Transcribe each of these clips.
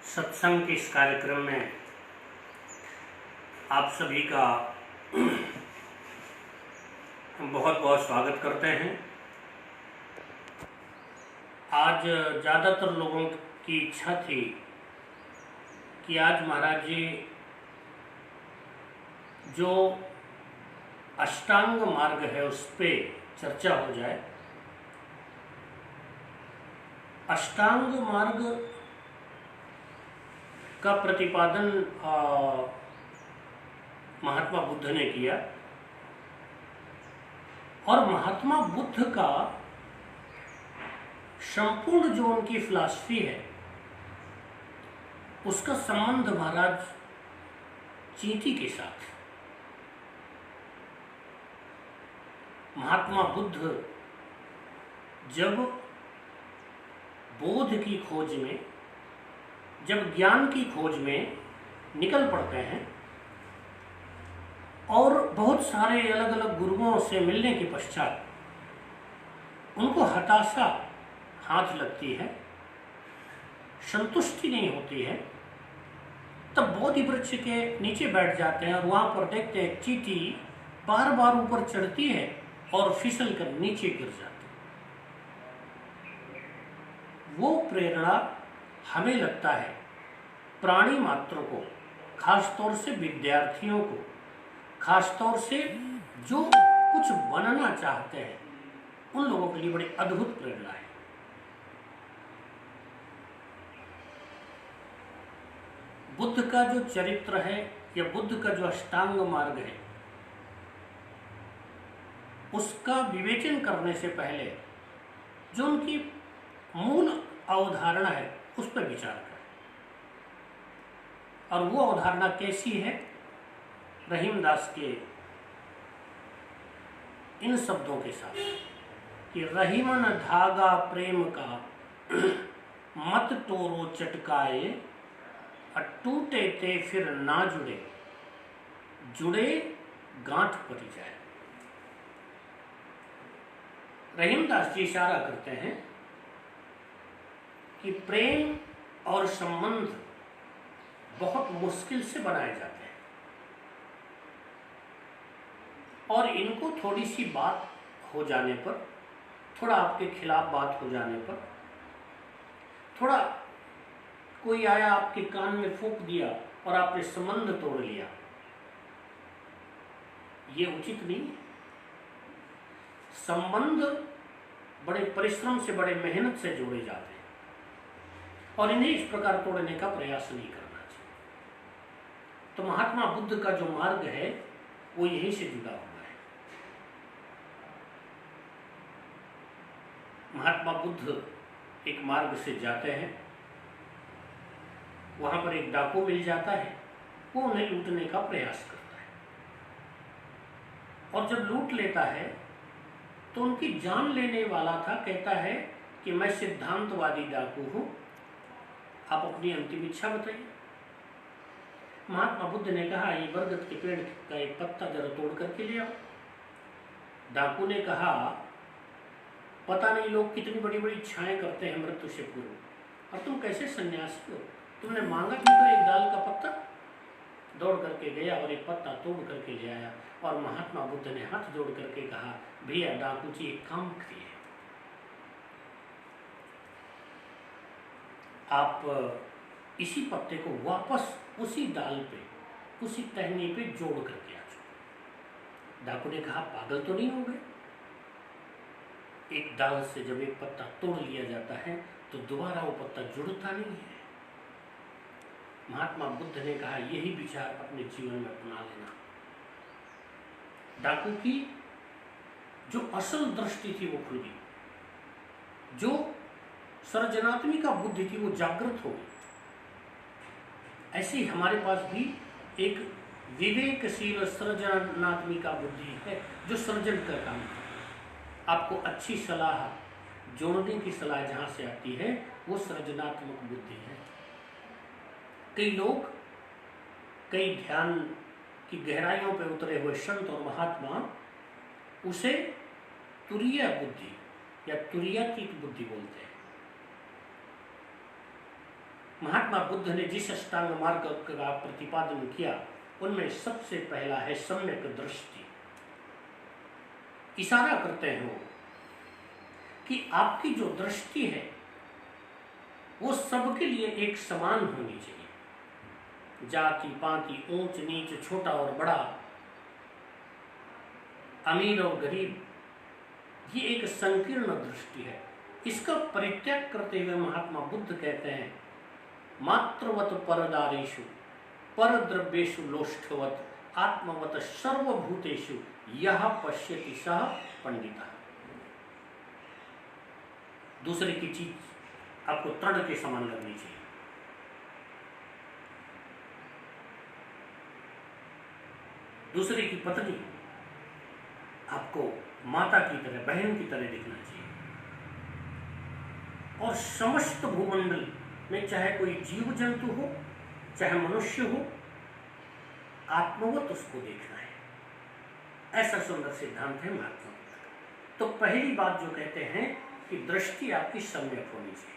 सत्संग के इस कार्यक्रम में आप सभी का बहुत बहुत स्वागत करते हैं। आज ज़्यादातर लोगों की इच्छा थी कि आज महाराज जी जो अष्टांग मार्ग है उस पे चर्चा हो जाए। अष्टांग मार्ग का प्रतिपादन महात्मा बुद्ध ने किया और महात्मा बुद्ध का संपूर्ण जो उनकी फिलॉसफी है उसका संबंध महाराज चींटी के साथ। महात्मा बुद्ध जब बोध की खोज में, जब ज्ञान की खोज में निकल पड़ते हैं और बहुत सारे अलग अलग गुरुओं से मिलने के पश्चात उनको हताशा हाथ लगती है, संतुष्टि नहीं होती है, तब बोधि वृक्ष के नीचे बैठ जाते हैं और वहां पर देखते हैं चींटी बार बार ऊपर चढ़ती है और फिसल कर नीचे गिर जाती है। वो प्रेरणा हमें लगता है प्राणी मात्र को, खासतौर से विद्यार्थियों को, खासतौर से जो कुछ बनना चाहते हैं उन लोगों के लिए बड़ी अद्भुत प्रेरणा है। बुद्ध का जो चरित्र है या बुद्ध का जो अष्टांग मार्ग है उसका विवेचन करने से पहले जो उनकी मूल अवधारणा है उस पर विचार करें। और वो अवधारणा कैसी है? रहीमदास के इन शब्दों के साथ कि रहीमन धागा प्रेम का मत तोरो चटकाए, टूटे ते फिर ना जुड़े, जुड़े गांठ पड़ जाए। रहीमदास जी इशारा करते हैं कि प्रेम और संबंध बहुत मुश्किल से बनाए जाते हैं और इनको थोड़ी सी बात हो जाने पर, थोड़ा आपके खिलाफ बात हो जाने पर, थोड़ा कोई आया आपके कान में फूंक दिया और आपने संबंध तोड़ लिया, ये उचित नहीं है। संबंध बड़े परिश्रम से, बड़े मेहनत से जोड़े जाते हैं और इन्हें इस प्रकार तोड़ने का प्रयास नहीं करना चाहिए। तो महात्मा बुद्ध का जो मार्ग है वो यहीं से जुड़ा हुआ है। महात्मा बुद्ध एक मार्ग से जाते हैं, वहां पर एक डाकू मिल जाता है, वो उन्हें लूटने का प्रयास करता है और जब लूट लेता है तो उनकी जान लेने वाला था, कहता है कि मैं सिद्धांतवादी डाकू हूं, आप अपनी अंतिम इच्छा बताइए। महात्मा बुद्ध ने कहा ये बरगद के पेड़ का एक पत्ता जरा तोड़ करके ले आओ। डाकू ने कहा पता नहीं लोग कितनी बड़ी बड़ी इच्छाएं करते हैं मृत्यु से पूर्व, और तुम कैसे सन्यासी हो, तुमने मांगा भी तो एक डाल का पत्ता। दौड़ करके गया और एक पत्ता तोड़ करके ले आया और महात्मा बुद्ध ने हाथ जोड़ करके कहा भैया डाकू जी एक काम करिए, आप इसी पत्ते को वापस उसी डाल पे, उसी टहनी पे जोड़ करके आ जाओ। डाकू ने कहा पागल तो नहीं हो गए? एक डाल से जब एक पत्ता तोड़ लिया जाता है तो दोबारा वो पत्ता जुड़ता नहीं है। महात्मा बुद्ध ने कहा यही विचार अपने जीवन में अपना लेना। डाकू की जो असल दृष्टि थी वो खुल गई, जो सृजनात्मिका बुद्धि थी वो जागृत हो गई। ऐसे ही हमारे पास भी एक विवेकशील सृजनात्मिका बुद्धि है जो सृजन का काम करती है। आपको अच्छी सलाह, जोड़ने की सलाह जहां से आती है वो सृजनात्मक बुद्धि है। कई लोग, कई ध्यान की गहराइयों पर उतरे हुए संत और महात्मा उसे तुरीय बुद्धि या तुरीयातीत बुद्धि बोलते हैं। महात्मा बुद्ध ने जिस अष्टांग मार्ग का प्रतिपादन किया उनमें सबसे पहला है सम्यक दृष्टि। इशारा करते हैं वो कि आपकी जो दृष्टि है वो सबके लिए एक समान होनी चाहिए। जाति पाति, ऊंच नीच, छोटा और बड़ा, अमीर और गरीब, ये एक संकीर्ण दृष्टि है। इसका परित्याग करते हुए महात्मा बुद्ध कहते हैं मात्रवत परदारेषु परद्रव्येषु लोष्ठवत आत्मवत सर्वभूतेषु यह पश्यति सः पंडितः। दूसरे की चीज आपको तड़ के समान लगनी चाहिए। दूसरे की पत्नी आपको माता की तरह, बहन की तरह दिखना चाहिए। और समस्त भूमंडल में चाहे कोई जीव जंतु हो, चाहे मनुष्य हो, आत्मवत उसको देखना है। ऐसा सुंदर सिद्धांत है महात्मा बुद्ध का। तो पहली बात जो कहते हैं कि दृष्टि आपकी सम्यक होनी चाहिए।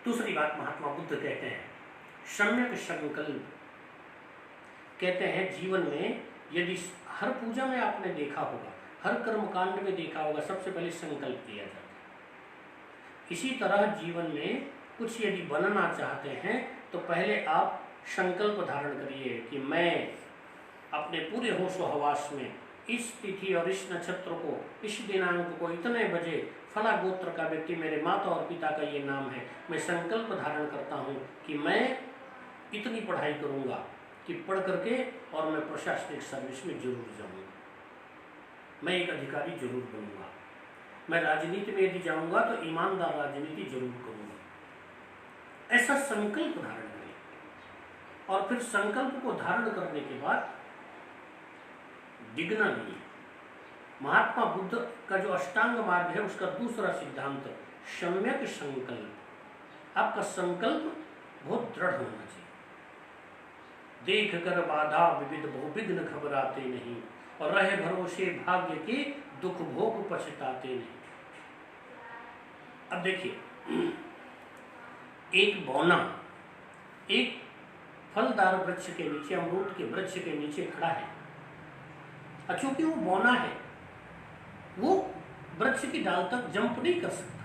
दूसरी बात महात्मा बुद्ध कहते हैं सम्यक संकल्प। कहते हैं जीवन में यदि हर पूजा में आपने देखा होगा, हर कर्मकांड में देखा होगा, सबसे पहले संकल्प किया जाता है। इसी तरह जीवन में कुछ यदि बनना चाहते हैं तो पहले आप संकल्प धारण करिए कि मैं अपने पूरे होशो हवास में इस तिथि और इस नक्षत्र को, इस दिनांक को, इतने बजे फला गोत्र का व्यक्ति, मेरे माता और पिता का ये नाम है, मैं संकल्प धारण करता हूँ कि मैं इतनी पढ़ाई करूँगा कि पढ़ करके और मैं प्रशासनिक सर्विस में जरूर जाऊँगा, मैं एक अधिकारी जरूर बनूंगा, मैं राजनीति में यदि जाऊँगा तो ईमानदार राजनीति जरूर करूँगा। ऐसा संकल्प धारण करें। और फिर संकल्प को धारण करने के बाद डिगना नहीं। महात्मा बुद्ध का जो अष्टांग मार्ग है उसका दूसरा सिद्धांत सम्यक संकल्प। आपका संकल्प बहुत दृढ़ होना चाहिए। देख कर बाधा विविध बहुविघ्न घबराते नहीं, और रहे भरोसे भाग्य के दुख भोग पछताते नहीं। अब देखिए, एक बौना एक फलदार वृक्ष के नीचे, अमरूद के वृक्ष के नीचे खड़ा है। चूंकि वो बौना है, वो वृक्ष की डाल तक जंप नहीं कर सकता।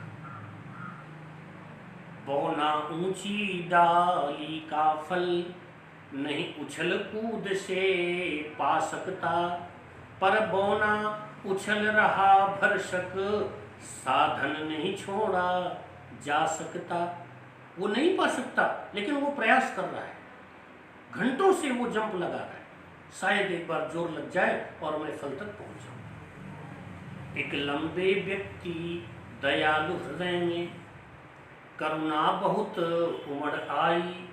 बौना ऊंची डाली का फल नहीं उछल कूद से पा सकता, पर बौना उछल रहा भरसक साधन नहीं छोड़ा जा सकता। वो नहीं पा सकता लेकिन वो प्रयास कर रहा है, घंटों से वो जंप लगा रहा है, शायद एक बार जोर लग जाए और मैं फल तक पहुंच जाऊं। एक लंबे व्यक्ति दयालु हृदय में करुणा बहुत उमड़ आई,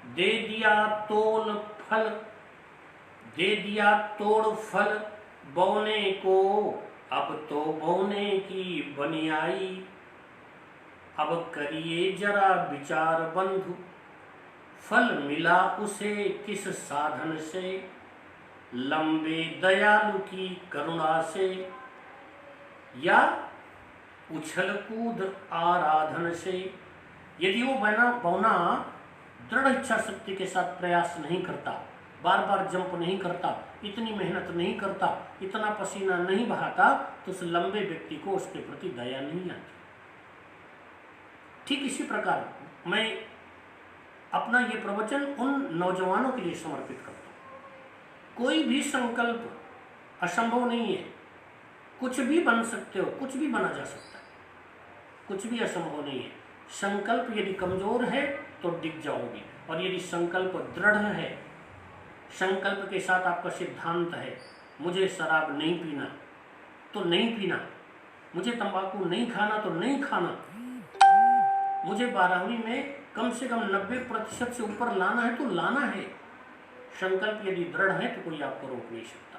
दे दिया तोड़ फल बौने को, अब तो बौने की बनी आई। अब करिए जरा विचार बंधु, फल मिला उसे किस साधन से, लंबे दयालु की करुणा से या उछल कूद आराधन से। यदि वो बौना दृढ़ इच्छा शक्ति के साथ प्रयास नहीं करता, बार बार जंप नहीं करता, इतनी मेहनत नहीं करता, इतना पसीना नहीं बहाता, तो उस लंबे व्यक्ति को उसके प्रति दया नहीं आती। ठीक इसी प्रकार मैं अपना ये प्रवचन उन नौजवानों के लिए समर्पित करता हूँ। कोई भी संकल्प असंभव नहीं है, कुछ भी बन सकते हो, कुछ भी बना जा सकता है, कुछ भी असंभव नहीं है। संकल्प यदि कमजोर है तो डिग जाओगे, और यदि संकल्प दृढ़ है, संकल्प के साथ आपका सिद्धांत है मुझे शराब नहीं पीना तो नहीं पीना, मुझे तंबाकू नहीं खाना तो नहीं खाना, मुझे 12वीं में कम से कम 90% से ऊपर लाना है तो लाना है। संकल्प यदि दृढ़ है तो कोई आपको रोक नहीं सकता।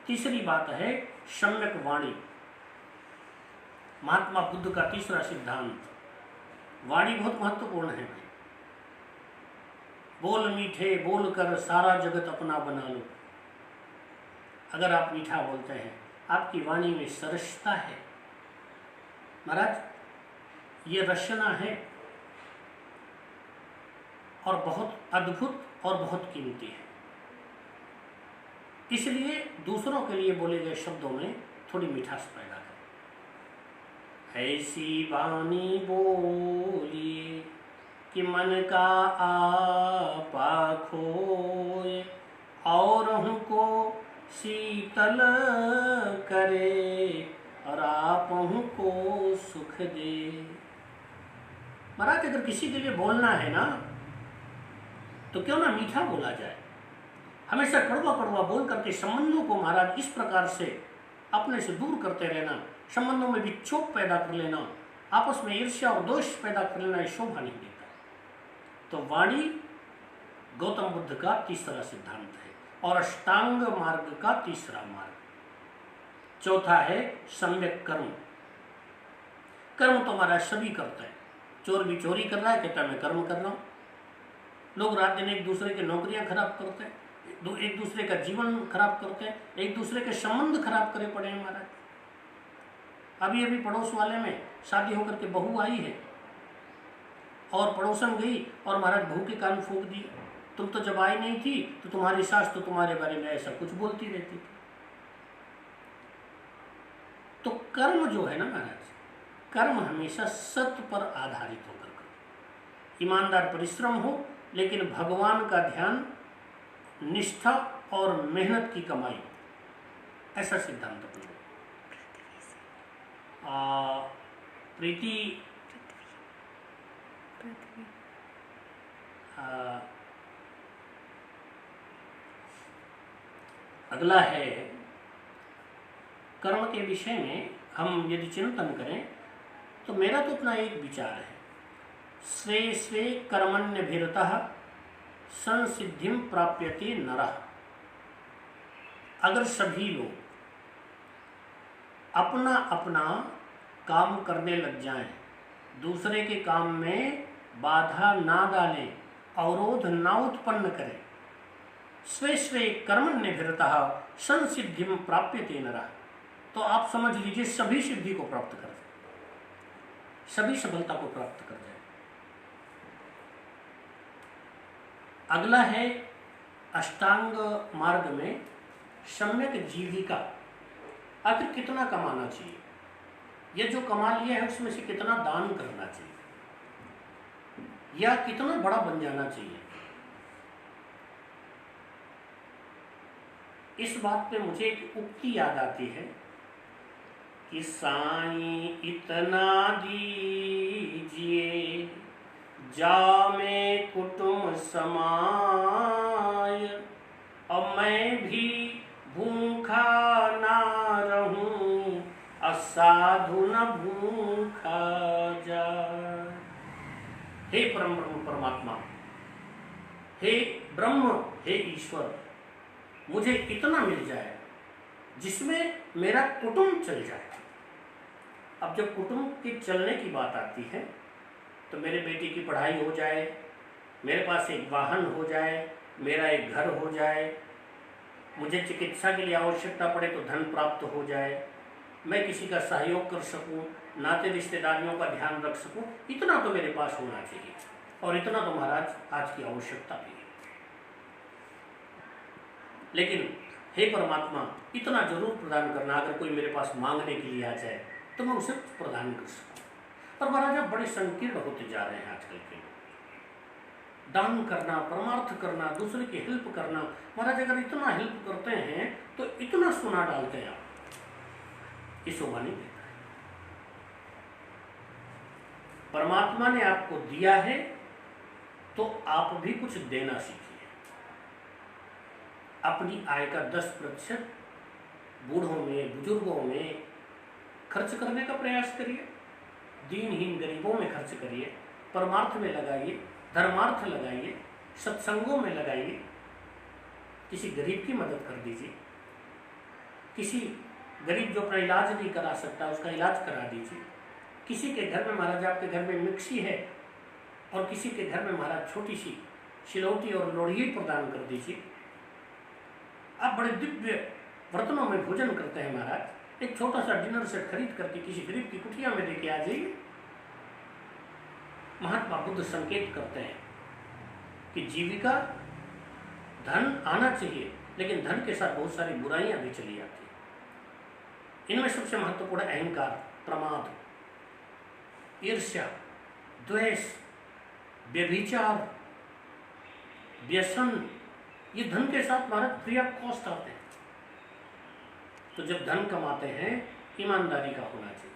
तीसरी बात है सम्यक वाणी। महात्मा बुद्ध का तीसरा सिद्धांत, वाणी बहुत महत्वपूर्ण है। बोल मीठे बोल कर सारा जगत अपना बना लो। अगर आप मीठा बोलते हैं, आपकी वाणी में सरसता है, महाराज ये रचना है, और बहुत अद्भुत और बहुत कीमती है। इसलिए दूसरों के लिए बोले गए शब्दों में थोड़ी मिठास पैदा करें। ऐसी वाणी बोलिए कि मन का आपा खोए, और हमको शीतल करे, और आप हमको सुख दे। महाराज, अगर किसी के लिए बोलना है ना, तो क्यों ना मीठा बोला जाए। हमेशा कड़वा कड़वा बोल करके संबंधों को महाराज इस प्रकार से अपने से दूर करते रहना, संबंधों में भी चोट पैदा कर लेना, आपस में ईर्ष्या और दोष पैदा कर लेना, ये शोभा नहीं देता। तो वाणी गौतम बुद्ध का तीसरा सिद्धांत है और अष्टांग मार्ग का तीसरा मार्ग। चौथा है सम्यक कर्म। कर्म तो हमारा सभी करता है। चोर भी चोरी कर रहा है, कहता है मैं कर्म कर रहा हूं। लोग रात दिन एक दूसरे की नौकरियां खराब करते हैं, एक दूसरे का जीवन खराब करते हैं, एक दूसरे के संबंध खराब करे पड़े हैं महाराज। अभी अभी पड़ोस वाले में शादी होकर के बहू आई है और पड़ोसन गई और महाराज बहू के कान फूंक दिए, तुम तो जब आई नहीं थी तो तुम्हारी सास तो तुम्हारे बारे में ऐसा कुछ बोलती रहती थी। तो कर्म जो है ना महाराज, कर्म हमेशा सत्य पर आधारित होकर करो। ईमानदार परिश्रम हो, लेकिन भगवान का ध्यान, निष्ठा और मेहनत की कमाई, ऐसा सिद्धांत अपने। प्रीति अगला है कर्म के विषय में हम यदि चिंतन करें तो मेरा तो अपना एक विचार है, स्वे स्वे कर्मण्यभिरतः संसिद्धिं प्राप्यते नरः। अगर सभी लोग अपना अपना काम करने लग जाएं, दूसरे के काम में बाधा ना डालें, अवरोध ना उत्पन्न करें, स्वे स्वे कर्मण्यभिरतः संसिद्धिं प्राप्यते नरः, तो आप समझ लीजिए सभी सिद्धि को प्राप्त कर जाए, सभी सफलता को प्राप्त कर जाए। अगला है अष्टांग मार्ग में सम्यक जीविका। आखिर कितना कमाना चाहिए, यह जो कमा लिया है उसमें से कितना दान करना चाहिए, या कितना बड़ा बन जाना चाहिए। इस बात पे मुझे एक उक्ति याद आती है कि साईं इतना दीजिए जामे कुटुंब समाय, और मैं भी भूखा ना रहूं, असाधु न भूखा जाए। हे परम ब्रह्म परमात्मा, हे ब्रह्म, हे ईश्वर, मुझे इतना मिल जाए जिसमें मेरा कुटुंब चल जाए। अब जब कुटुंब के चलने की बात आती है तो मेरे बेटे की पढ़ाई हो जाए, मेरे पास एक वाहन हो जाए, मेरा एक घर हो जाए, मुझे चिकित्सा के लिए आवश्यकता पड़े तो धन प्राप्त हो जाए, मैं किसी का सहयोग कर सकूं, नाते रिश्तेदारियों का ध्यान रख सकूं, इतना तो मेरे पास होना चाहिए। और इतना तो महाराज आज की आवश्यकता भी है। लेकिन हे परमात्मा, इतना जरूर प्रदान करना, अगर कोई मेरे पास मांगने के लिए आ जाए तो मैं उसे प्रदान कर सकूं। पर महाराज आप बड़े संकीर्ण होते जा रहे हैं आजकल के लोग। दान करना, परमार्थ करना, दूसरे की हेल्प करना, महाराज अगर इतना हेल्प करते हैं तो इतना सोना डालते हैं आप, ये शोभा नहीं देता है। परमात्मा ने आपको दिया है तो आप भी कुछ देना सीखिए। अपनी आय का 10% बूढ़ों में, बुजुर्गों में खर्च करने का प्रयास करिए, दीनहीन गरीबों में खर्च करिए, परमार्थ में लगाइए, धर्मार्थ लगाइए, सत्संगों में लगाइए, किसी गरीब की मदद कर दीजिए, किसी गरीब जो अपना इलाज नहीं करा सकता उसका इलाज करा दीजिए, किसी के घर में महाराज, आपके घर में मिक्सी है और किसी के घर में महाराज छोटी सी सिलौटी और लोढ़ी प्रदान कर दीजिए। आप बड़े दिव्य बर्तनों में भोजन करते हैं महाराज, एक छोटा सा डिनर सेट खरीद करके किसी गरीब की कुटिया में लेके आ जाइए। महात्मा बुद्ध संकेत करते हैं कि जीविका धन आना चाहिए, लेकिन धन के साथ बहुत सारी बुराइयां भी चली आती हैं। इनमें सबसे महत्वपूर्ण अहंकार, प्रमाद, ईर्ष्या, द्वेष, व्यभिचार, व्यसन। ये धन के साथ महाराज फ्री ऑफ कॉस्ट आते हैं। तो जब धन कमाते हैं, ईमानदारी का होना चाहिए,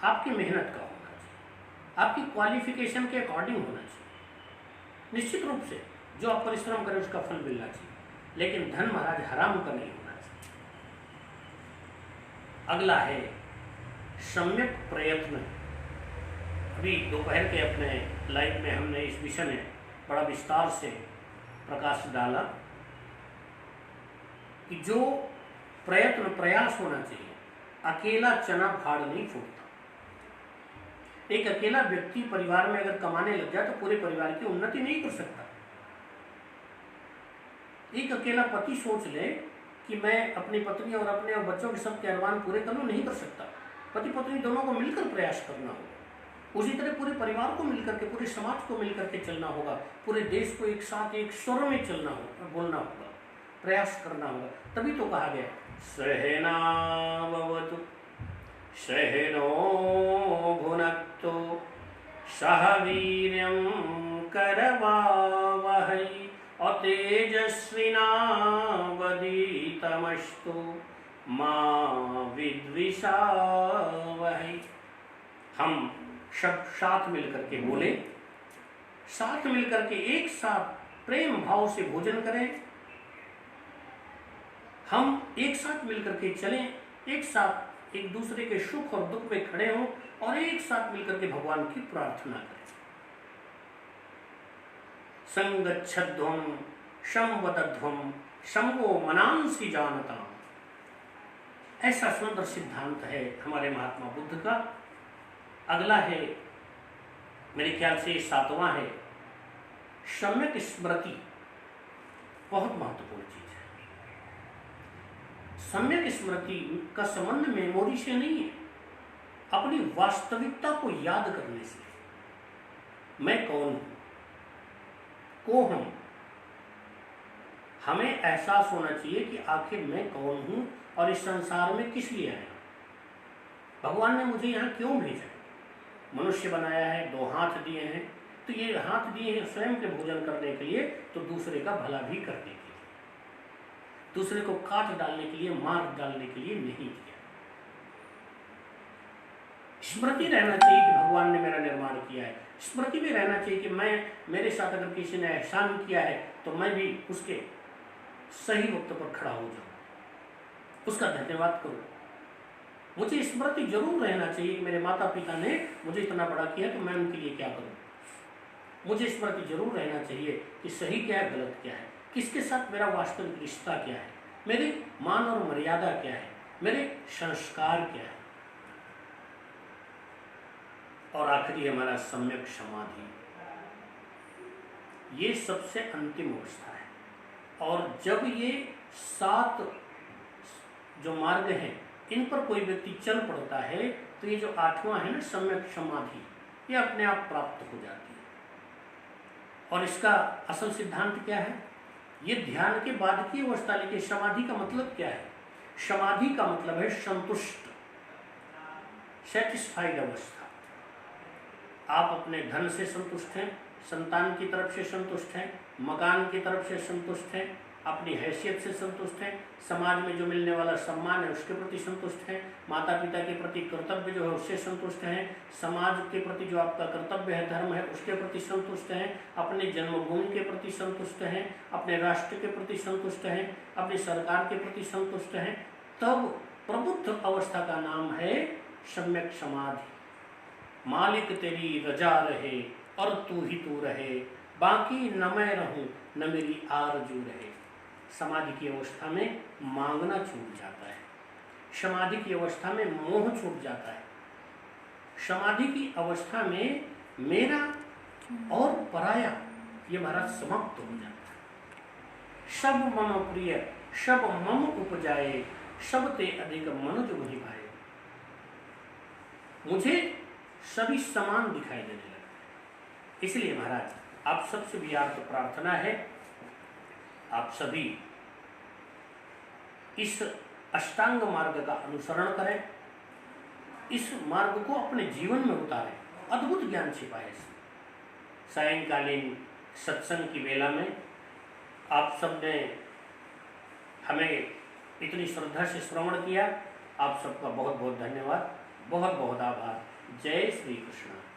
आपकी मेहनत का होना चाहिए, आपकी क्वालिफिकेशन के अकॉर्डिंग होना चाहिए। निश्चित रूप से जो आप परिश्रम करें उसका फल मिलना चाहिए, लेकिन धन महाराज हराम का नहीं होना चाहिए। अगला है सम्यक प्रयत्न। अभी दोपहर के अपने लाइव में हमने इस विषय में बड़ा विस्तार से प्रकाश डाला कि जो प्रयत्न, प्रयास होना चाहिए। अकेला चना फाड़ नहीं फूटता। एक अकेला व्यक्ति परिवार में अगर कमाने लग जाए तो पूरे परिवार की उन्नति नहीं कर सकता। एक अकेला पति सोच ले कि मैं अपनी पत्नी और अपने और बच्चों के सबके अरमान पूरे कर लूं, नहीं कर सकता। पति पत्नी दोनों को मिलकर प्रयास करना होगा। उसी तरह पूरे परिवार को मिलकर के, पूरे समाज को मिलकर के चलना होगा। पूरे देश को एक साथ एक स्वर में चलना होगा, बोलना होगा, प्रयास करना होगा। तभी तो कहा गया सहनाववतु सहनो भुनक्तु सह वीर्यं करवावहै अतेजस्विनावधीतमस्तु मा विद्विषावहै। हम सब साथ मिलकर के बोले, साथ मिलकर के एक साथ प्रेम भाव से भोजन करें। हम एक साथ मिलकर के चलें, एक साथ एक दूसरे के सुख और दुख में खड़े हों और एक साथ मिलकर के भगवान की प्रार्थना करें। संगच्छध्वम संवदध्वम संगो मनांसि जानता। ऐसा सुंदर सिद्धांत है हमारे महात्मा बुद्ध का। अगला है, मेरे ख्याल से 7वां है, सम्यक स्मृति। बहुत महत्वपूर्ण चीज है। सम्यक स्मृति का संबंध मेमोरी से नहीं है, अपनी वास्तविकता को याद करने से। मैं कौन हूं, को हम, हमें एहसास होना चाहिए कि आखिर मैं कौन हूं और इस संसार में किस लिए आया। भगवान ने मुझे यहाँ क्यों भेजा है? मनुष्य बनाया है, 2 हाथ दिए हैं, तो ये हाथ दिए हैं स्वयं के भोजन करने के लिए, तो दूसरे का भला भी करने के लिए, दूसरे को काट डालने के लिए, मार डालने के लिए नहीं दिया। स्मृति रहना चाहिए कि भगवान ने मेरा निर्माण किया है। स्मृति भी रहना चाहिए कि मेरे साथ अगर किसी ने एहसान किया है तो मैं भी उसके सही वक्त पर खड़ा हो जाऊं, उसका धन्यवाद करूं। मुझे स्मृति जरूर रहना चाहिए कि मेरे माता पिता ने मुझे इतना बड़ा किया तो मैं उनके लिए क्या करूं। मुझे स्मृति जरूर रहना चाहिए कि सही क्या है, गलत क्या है, किसके साथ मेरा वास्तविक रिश्ता क्या है, मेरे मान और मर्यादा क्या है, मेरे संस्कार क्या है। और आखिरी हमारा सम्यक समाधि। ये सबसे अंतिम अवस्था है। और जब ये 7 जो मार्ग हैं इन पर कोई व्यक्ति चल पड़ता है तो ये जो 8वां है ना, सम्यक समाधि, ये अपने आप प्राप्त हो जाती है। और इसका असल सिद्धांत क्या है? ये ध्यान के बाद की अवस्था। लेकिन समाधि का मतलब क्या है? समाधि का मतलब है संतुष्ट, सेटिस्फाइड अवस्था। आप अपने धन से संतुष्ट हैं, संतान की तरफ से संतुष्ट हैं, मकान की तरफ से संतुष्ट हैं, अपनी हैसियत से संतुष्ट हैं, समाज में जो मिलने वाला सम्मान है उसके प्रति संतुष्ट हैं, माता पिता के प्रति कर्तव्य जो है उससे संतुष्ट हैं, समाज के प्रति जो आपका कर्तव्य है, धर्म है, उसके प्रति संतुष्ट हैं, अपने जन्मभूमि के प्रति संतुष्ट हैं, अपने राष्ट्र के प्रति संतुष्ट हैं, अपनी सरकार के प्रति संतुष्ट हैं। तब प्रबुद्ध अवस्था का नाम है सम्यक समाधि। मालिक तेरी रजा रहे और तू ही तू रहे, बाकी न मैं रहूं न मेरी आरजू रहे। समाधि की अवस्था में मांगना छूट जाता है, समाधि की अवस्था में मोह छूट जाता है, समाधि की अवस्था में मेरा और पराया ये महाराज समाप्त हो जाता है। सब मम प्रिय सब मम उपजाए, सब ते अधिक मनुज मुहि भाए। मुझे सभी समान दिखाई देने लगते हैं। इसलिए महाराज आप सबसे भी आर्त प्रार्थना है, आप सभी इस अष्टांग मार्ग का अनुसरण करें, इस मार्ग को अपने जीवन में उतारें, अद्भुत ज्ञान छिपा है इसमें। सायंकालीन सत्संग की वेला में आप सबने हमें इतनी श्रद्धा से श्रवण किया, आप सबका बहुत बहुत धन्यवाद, बहुत बहुत आभार। जय श्री कृष्ण।